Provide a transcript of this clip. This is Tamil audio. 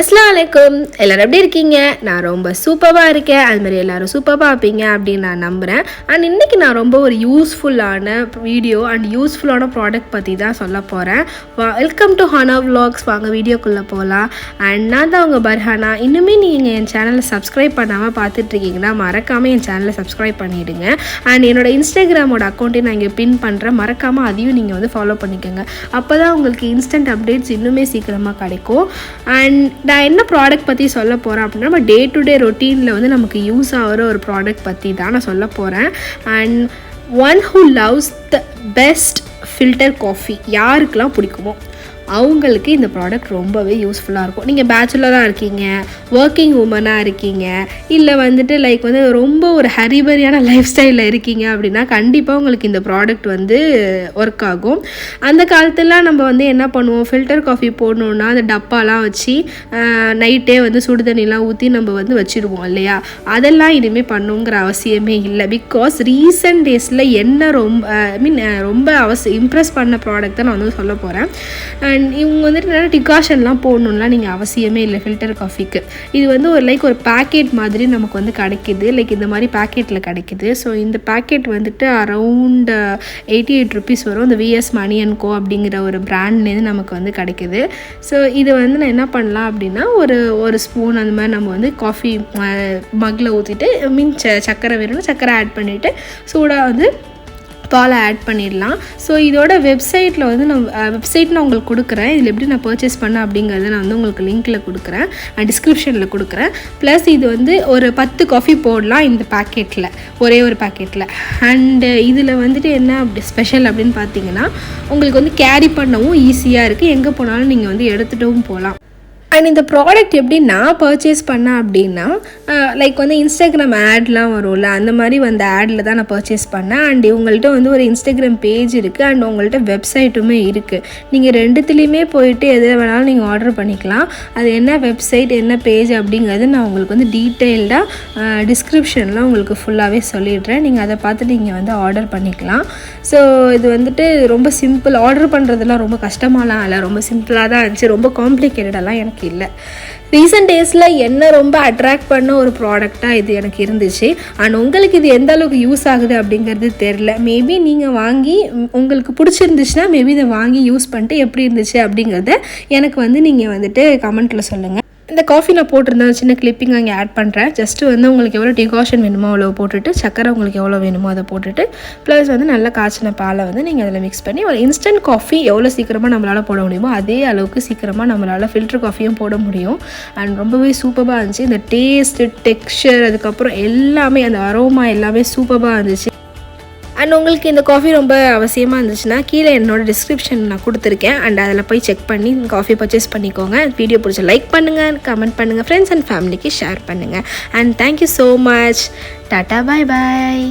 அஸ்ஸலாமு அலைக்கும். எல்லோரும் எப்படி இருக்கீங்க? நான் ரொம்ப சூப்பராக இருக்கேன். அதுமாதிரி எல்லோரும் சூப்பராக இருப்பீங்க அப்படின்னு நான் நம்புகிறேன். அண்ட் இன்றைக்கி நான் ரொம்ப ஒரு யூஸ்ஃபுல்லான வீடியோ அண்ட் யூஸ்ஃபுல்லான ப்ராடக்ட் பற்றி தான் சொல்ல போகிறேன். வெல்கம் டு ஹானா விலாக்ஸ். வாங்க வீடியோக்குள்ளே போகலாம். அண்ட் நான் தான் உங்கள் பர்ஹானா. இன்னுமே நீங்கள் என் சேனலை சப்ஸ்கிரைப் பண்ணாமல் பார்த்துட்ருக்கீங்கன்னா மறக்காமல் என் சேனலை சப்ஸ்கிரைப் பண்ணிவிடுங்க. அண்ட் என்னோடய இன்ஸ்டாகிராமோட அக்கௌண்ட்டையும் நான் இங்கே பின் பண்ணுறேன். மறக்காமல் அதையும் நீங்கள் வந்து ஃபாலோ பண்ணிக்கோங்க. அப்போ தான் உங்களுக்கு இன்ஸ்டன்ட் அப்டேட்ஸ் இன்னுமே சீக்கிரமாக கிடைக்கும். அண்ட் நான் என்ன ப்ராடக்ட் பற்றி சொல்ல போகிறேன் அப்படின்னா, நம்ம டே டு டே ரொட்டீனில் வந்து நமக்கு யூஸ் ஆகிற ஒரு ப்ராடக்ட் பற்றி தான் நான் சொல்ல போகிறேன். And one who loves the best filter coffee, யாருக்கெல்லாம் பிடிக்குமோ அவங்களுக்கு இந்த ப்ராடக்ட் ரொம்பவே யூஸ்ஃபுல்லாக இருக்கும். நீங்கள் பேச்சுலராக இருக்கீங்க, ஒர்க்கிங் உமனாக இருக்கீங்க, இல்லை வந்துட்டு லைக் வந்து ரொம்ப ஒரு ஹரிபரியான லைஃப் ஸ்டைலில் இருக்கீங்க அப்படின்னா கண்டிப்பாக உங்களுக்கு இந்த ப்ராடக்ட் வந்து ஒர்க் ஆகும். அந்த காலத்துலாம் நம்ம வந்து என்ன பண்ணுவோம், ஃபில்டர் காஃபி போடணுன்னா அந்த டப்பாலாம் வச்சு நைட்டே வந்து சுடு தண்ணிலாம் ஊற்றி நம்ம வந்து வச்சுருவோம் இல்லையா? அதெல்லாம் இனிமேல் பண்ணுங்கிற அவசியமே இல்லை. பிகாஸ் ரீசன்ட் டேஸில் என்ன ரொம்ப இம்ப்ரெஸ் பண்ண ப்ராடக்ட் தான் நான் வந்து சொல்ல போகிறேன். அண்ட் இவங்க வந்துட்டு நிறைய டிகாஷன்லாம் போடணுன்னா நீங்கள் அவசியமே இல்லை ஃபில்டர் காஃபிக்கு. இது வந்து ஒரு பேக்கெட் மாதிரி நமக்கு வந்து கிடைக்கிது. லைக் இந்த மாதிரி பேக்கெட்டில் கிடைக்கிது. ஸோ இந்த பேக்கெட் வந்துட்டு அரவுண்ட் 88 rupees வரும். இந்த VSMani&Co அப்படிங்கிற ஒரு பிராண்ட்லேருந்து நமக்கு வந்து கிடைக்கிது. ஸோ இது வந்து நான் என்ன பண்ணலாம் அப்படின்னா, ஒரு ஸ்பூன் அந்த மாதிரி நம்ம வந்து காஃபி மக்கில் ஊற்றிட்டு சர்க்கரை வேணும்னா சர்க்கரை ஆட் பண்ணிவிட்டு சூடாக வந்து பாலை ஆட் பண்ணிடலாம். ஸோ இதோட வெப்சைட்டில் வந்து நான் உங்களுக்கு கொடுக்குறேன். இதில் எப்படி நான் பர்ச்சேஸ் பண்ணேன் அப்படிங்கிறத நான் வந்து உங்களுக்கு லிங்க்கில் கொடுக்குறேன், டிஸ்கிரிப்ஷனில் கொடுக்குறேன். ப்ளஸ் இது வந்து ஒரு 10 காஃபி போடலாம் இந்த பேக்கெட்டில், ஒரே ஒரு பேக்கெட்டில். அண்டு இதில் வந்துட்டு என்ன அப்படி ஸ்பெஷல் அப்படின்னு பார்த்தீங்கன்னா, உங்களுக்கு வந்து கேரி பண்ணவும் ஈஸியாக இருக்குது. எங்கே போனாலும் நீங்கள் வந்து எடுத்துகிட்டும் போகலாம். அண்ட் இந்த ப்ராடக்ட் எப்படி நான் பர்ச்சேஸ் பண்ணேன் அப்படின்னா, லைக் வந்து இன்ஸ்டாகிராம் ஆட்லாம் வரும்ல, அந்த மாதிரி வந்து ஆடில் தான் நான் பர்ச்சேஸ் பண்ணேன். அண்ட் இவங்கள்ட்ட வந்து ஒரு இன்ஸ்டாகிராம் பேஜ் இருக்குது அண்ட் உங்கள்கிட்ட வெப்சைட்டுமே இருக்குது. நீங்கள் ரெண்டுத்துலேயுமே போயிட்டு எது வேணாலும் நீங்கள் ஆர்டர் பண்ணிக்கலாம். அது என்ன வெப்சைட் என்ன பேஜ் அப்படிங்கிறது நான் உங்களுக்கு வந்து டீட்டெயில்டாக டிஸ்கிரிப்ஷனில் உங்களுக்கு ஃபுல்லாகவே சொல்லிடுறேன். நீங்கள் அதை பார்த்துட்டு நீங்கள் வந்து ஆர்டர் பண்ணிக்கலாம். ஸோ இது வந்துட்டு ரொம்ப சிம்பிள். ஆர்டர் பண்ணுறதுலாம் ரொம்ப கஷ்டமாலாம் இல்லை, ரொம்ப சிம்பிளாக தான் இருந்துச்சு. ரொம்ப காம்ப்ளிகேட்டடெல்லாம் எனக்கு இல்லை. ரீசெண்ட் டேஸில் என்ன ரொம்ப அட்ராக்ட் பண்ண ஒரு ப்ராடக்டாக இது எனக்கு இருந்துச்சு. அண்ட் உங்களுக்கு இது எந்த அளவுக்கு யூஸ் ஆகுது அப்படிங்கிறது தெரில. மேபி நீங்கள் வாங்கி உங்களுக்கு பிடிச்சிருந்துச்சுன்னா மேபி இதை வாங்கி யூஸ் பண்ணிட்டு எப்படி இருந்துச்சு அப்படிங்கிறத எனக்கு வந்து நீங்கள் வந்துட்டு கமெண்ட்டில் சொல்லுங்கள். இந்த காஃபி நான் போட்டிருந்தேன், சின்ன கிளிப்பிங் அங்கே ஆட் பண்ணுறேன். ஜஸ்ட்டு வந்து உங்களுக்கு எவ்வளோ டிகாஷன் வேணுமோ அவ்வளோ போட்டுட்டு, சக்கரை உங்களுக்கு எவ்வளோ வேணுமோ அதை போட்டுட்டு, ப்ளஸ் வந்து நல்லா காய்ச்சின பாலை வந்து நீங்கள் அதில் மிக்ஸ் பண்ணி ஒரு இன்ஸ்டன்ட் காஃபி எவ்வளோ சீக்கிரமாக நம்மளால் போட முடியுமோ அதே அளவுக்கு சீக்கிரமாக நம்மளால் ஃபில்டர் காஃபியும் போட முடியும். அண்ட் ரொம்பவே சூப்பராக இருந்துச்சு. இந்த டேஸ்ட்டு, டெக்ஸ்சர், அதுக்கப்புறம் எல்லாமே அந்த அரோமா எல்லாமே சூப்பராக இருந்துச்சு. அண்ட் உங்களுக்கு இந்த காஃபி ரொம்ப அவசியமாக இருந்துச்சுன்னா கீழே என்னோடய டிஸ்கிரிப்ஷன் நான் கொடுத்துருக்கேன். அண்ட் அதில் போய் செக் பண்ணி காஃபி பர்ச்சேஸ் பண்ணிக்கோங்க. வீடியோ பிடிச்ச லைக் பண்ணுங்கள், கமெண்ட் பண்ணுங்கள், ஃப்ரெண்ட்ஸ் அண்ட் ஃபேமிலிக்கு ஷேர் பண்ணுங்கள். And thank you so much. Tata, bye bye.